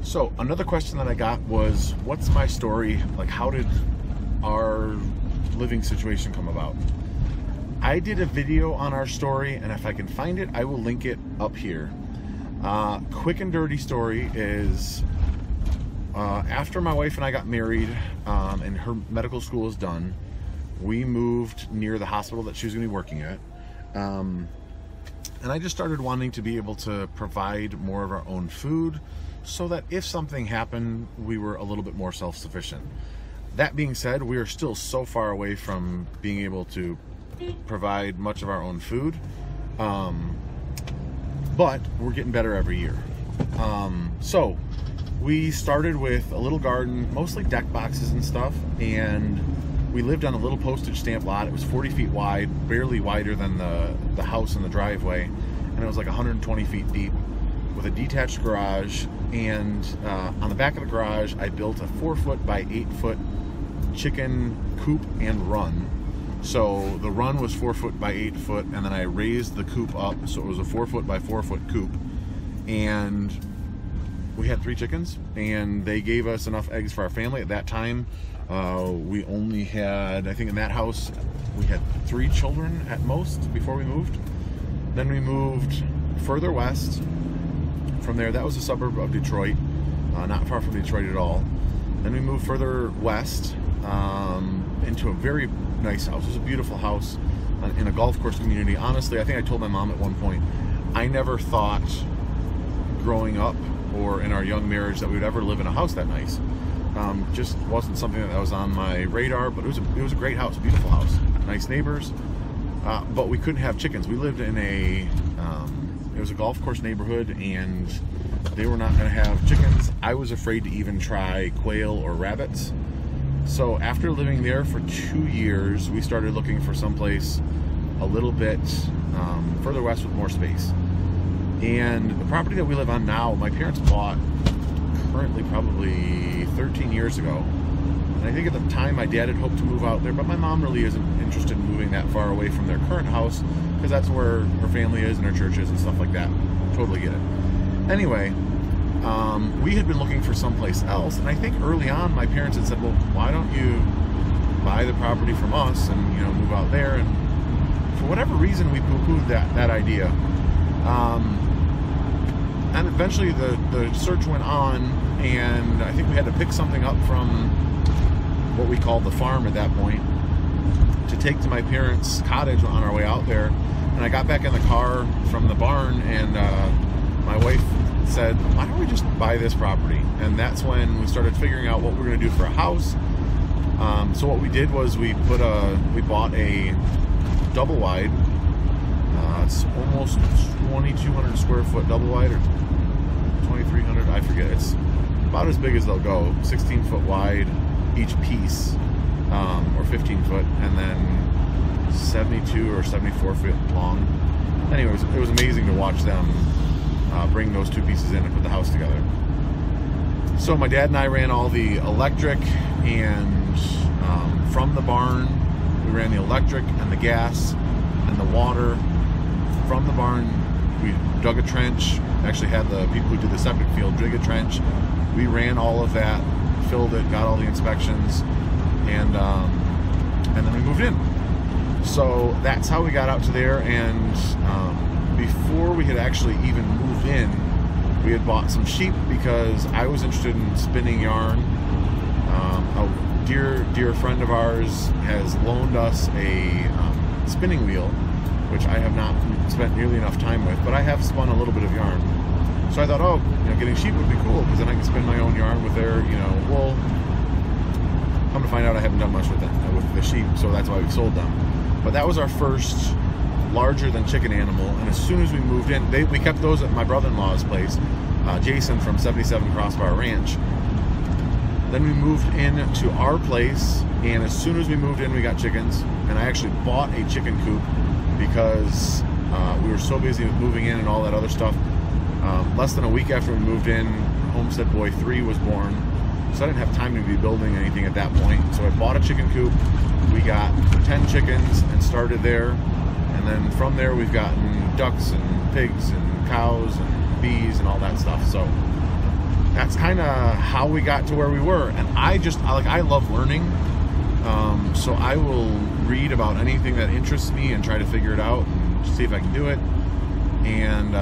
So another question that I got was, what's my story? Like, how did our living situation come about? I did a video on our story, and if I can find it, I will link it up here. Quick and dirty story is, after my wife and I got married, and her medical school was done, we moved near the hospital that she was going to be working at. And I just started wanting to be able to provide more of our own food so that if something happened, we were a little bit more self-sufficient. That being said, we are still so far away from being able to provide much of our own food, but we're getting better every year. So we started with a little garden, mostly deck boxes and stuff, and we lived on a little postage stamp lot. It was 40 feet wide, barely wider than the house and the driveway, and it was like 120 feet deep with a detached garage. And on the back of the garage, I built a 4-foot by 8-foot chicken coop and run. So the run was 4-foot by 8-foot, and then I raised the coop up, so it was a 4-foot by 4-foot coop. And we had 3 chickens, and they gave us enough eggs for our family. At that time, we only had, I think in that house, we had 3 children at most before we moved. Then we moved further west. From there, that was a suburb of Detroit, not far from Detroit at all. Then we moved further west into a very nice house. It was a beautiful house in a golf course community. Honestly, I think I told my mom at one point, I never thought growing up or in our young marriage that we would ever live in a house that nice. Just wasn't something that was on my radar, but it was a great house, beautiful house, nice neighbors, but we couldn't have chickens. We lived in it was a golf course neighborhood, and they were not going to have chickens. I was afraid to even try quail or rabbits. So after living there for 2 years, we started looking for someplace a little bit further west with more space. And the property that we live on now, my parents bought currently probably 13 years ago. And I think at the time my dad had hoped to move out there, but my mom really isn't interested in moving that far away from their current house because that's where her family is and her church is and stuff like that. Totally get it. Anyway, we had been looking for someplace else, and I think early on my parents had said, well, why don't you buy the property from us and, you know, move out there? And for whatever reason, we poo-pooed that idea. And eventually the search went on, and I think we had to pick something up from what we called the farm at that point to take to my parents' cottage on our way out there. And I got back in the car from the barn, and my wife said, why don't we just buy this property? And that's when we started figuring out what we were going to do for a house. So what we did was we bought a double wide. It's almost 2,200 square foot double wide, or 2,300, I forget. It's about as big as they'll go, 16 foot wide each piece, or 15 foot, and then 72 or 74 feet long. Anyways, it was amazing to watch them bring those 2 pieces in and put the house together. So my dad and I ran all the electric, and from the barn we ran the electric and the gas and the water. From the barn we dug a trench, actually had the people who did the septic field dig a trench. We ran all of that, filled it, got all the inspections, and then we moved in. So that's how we got out to there. And before we had actually even moved in, we had bought some sheep because I was interested in spinning yarn. A dear friend of ours has loaned us a spinning wheel, which I have not spent nearly enough time with, but I have spun a little bit of yarn. So I thought, oh, you know, getting sheep would be cool because then I can spin my own yarn with their, you know, wool. Come to find out, I haven't done much with them, with the sheep, so that's why we sold them. But that was our first larger than chicken animal, and as soon as we moved in, we kept those at my brother-in-law's place, Jason from 77 Crossbar Ranch. Then we moved in to our place, and as soon as we moved in, we got chickens, and I actually bought a chicken coop because we were so busy with moving in and all that other stuff. Less than a week after we moved in, Homestead Boy 3 was born, so I didn't have time to be building anything at that point. So I bought a chicken coop. We got 10 chickens and started there, and then from there we've gotten ducks and pigs and cows and bees and all that stuff. So that's kind of how we got to where we were. And I love learning, so I will read about anything that interests me and try to figure it out and see if I can do it, and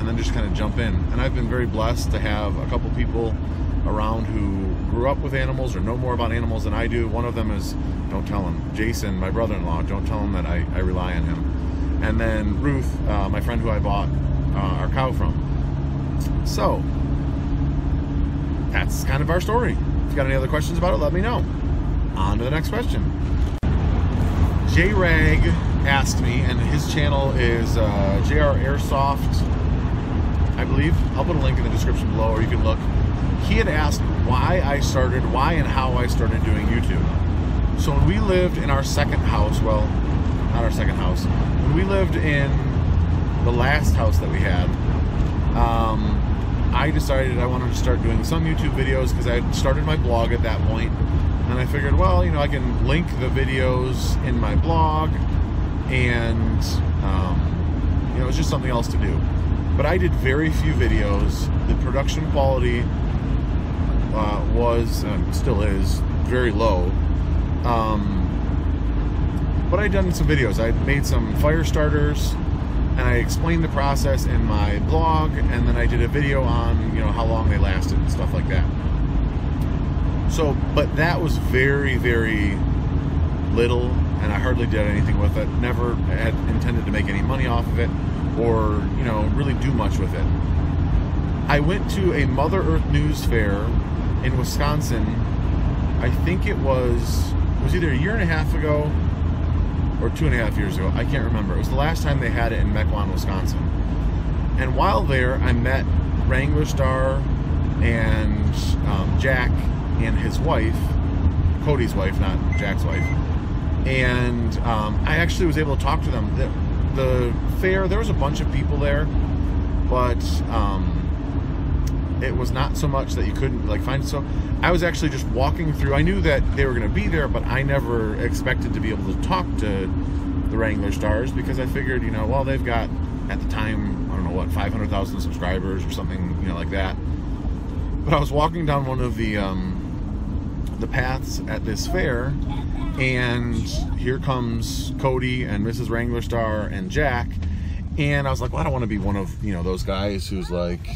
then just kind of jump in. And I've been very blessed to have a couple people around who grew up with animals or know more about animals than I do. One of them is, don't tell him, Jason, my brother-in-law, don't tell him that I rely on him. And then Ruth, my friend who I bought our cow from. So that's kind of our story. If you got any other questions about it, let me know. On to the next question. J-Rag asked me, and his channel is JR Airsoft, I believe. I'll put a link in the description below, or you can look. He had asked why and how I started doing YouTube. So when we lived in our second house, well, not our second house, when we lived in the last house that we had, I decided I wanted to start doing some YouTube videos because I had started my blog at that point, and I figured, well, you know, I can link the videos in my blog, and you know, it's just something else to do. But I did very few videos. The production quality was, still is, very low. But I'd done some videos. I made some fire starters, and I explained the process in my blog, and then I did a video on, you know, how long they lasted and stuff like that. So, but that was very, very little, and I hardly did anything with it. Never had intended to make any money off of it, or, you know, really do much with it. I went to a Mother Earth News Fair in Wisconsin. I think it was either a year and a half ago or 2.5 years ago. I can't remember. It was the last time they had it in Mequon, Wisconsin. And while there, I met Wranglerstar and Jack and his wife, Cody's wife, not Jack's wife. And I actually was able to talk to them. The fair, there was a bunch of people there, but it was not so much that you couldn't like find. So I was actually just walking through. I knew that they were going to be there, but I never expected to be able to talk to the Wranglerstars, because I figured, you know, well, they've got, at the time, I don't know what, 500,000 subscribers or something, you know, like that. But I was walking down one of the paths at this fair, and here comes Cody and Mrs. Wranglerstar and Jack, and I was like, well, I don't want to be one of, you know, those guys who's like,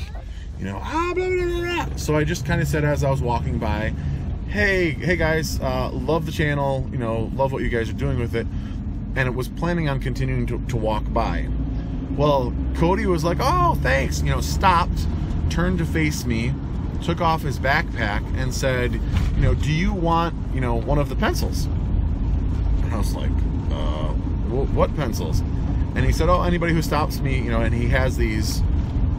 you know, ah, blah, blah, blah, blah. So I just kind of said, as I was walking by, hey guys, love the channel, you know, love what you guys are doing with it, and it was planning on continuing to walk by. Well, Cody was like, oh, thanks, you know, stopped, turned to face me, took off his backpack, and said, you know, do you want, you know, one of the pencils? And I was like, what pencils? And he said, oh, anybody who stops me, you know, and he has these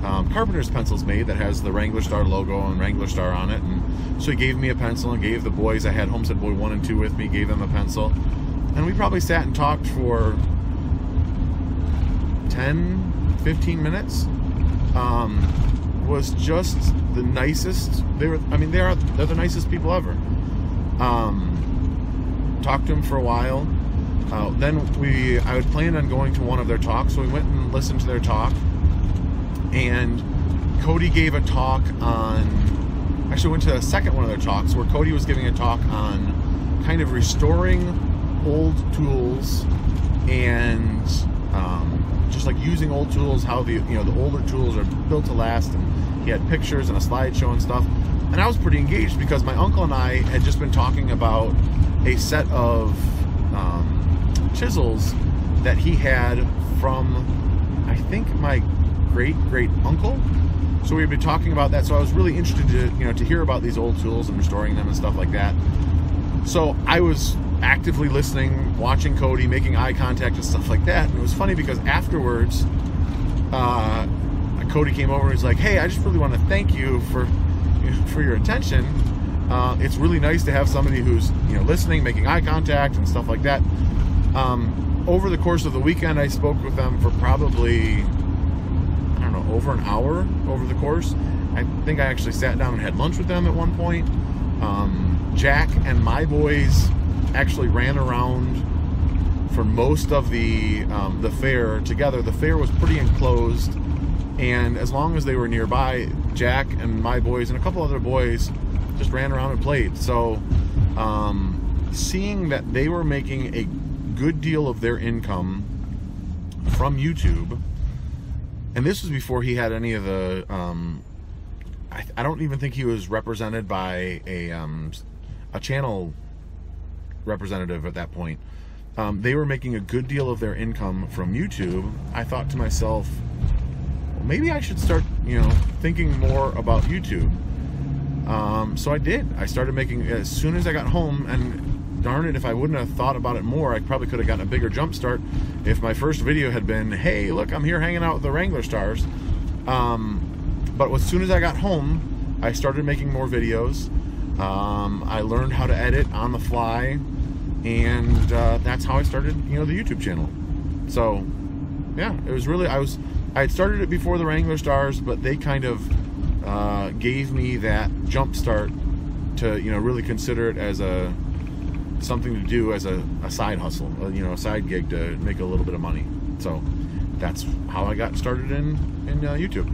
carpenter's pencils made that has the Wranglerstar logo and Wranglerstar on it. And so he gave me a pencil and gave the boys, I had Homestead Boy 1 and 2 with me, gave them a pencil. And we probably sat and talked for 10, 15 minutes. Was just the nicest. They're the nicest people ever. Talked to them for a while. Then I had planned on going to one of their talks, so we went and listened to their talk. And Cody gave a talk on, actually went to a second one of their talks where Cody was giving a talk on kind of restoring old tools and just like using old tools, how the older tools are built to last, and he had pictures and a slideshow and stuff. And I was pretty engaged because my uncle and I had just been talking about a set of chisels that he had from, I think, my great uncle. So we had been talking about that. So I was really interested to hear about these old tools and restoring them and stuff like that. So I was actively listening, watching Cody, making eye contact and stuff like that. And it was funny because afterwards, Cody came over and he's like, hey, I just really want to thank you for your attention. It's really nice to have somebody who's listening, making eye contact and stuff like that. Over the course of the weekend, I spoke with them for probably, I don't know, over an hour over the course. I think I actually sat down and had lunch with them at one point. Jack and my boys actually ran around for most of the fair together. The fair was pretty enclosed, and as long as they were nearby, Jack and my boys and a couple other boys just ran around and played. So seeing that they were making a good deal of their income from YouTube, and this was before he had any of the I don't even think he was represented by a channel representative at that point. They were making a good deal of their income from YouTube. I thought to myself, well, maybe I should start, thinking more about YouTube. So I did. I started making, as soon as I got home, and darn it, if I wouldn't have thought about it more, I probably could have gotten a bigger jump start if my first video had been, hey, look, I'm here hanging out with the Wranglerstars. But as soon as I got home, I started making more videos. I learned how to edit on the fly, and that's how I started, the YouTube channel. So, yeah, it was really, I had started it before the Wranglerstars, but they kind of gave me that jump start to, really consider it as something to do as a side hustle, a side gig to make a little bit of money. So that's how I got started in YouTube.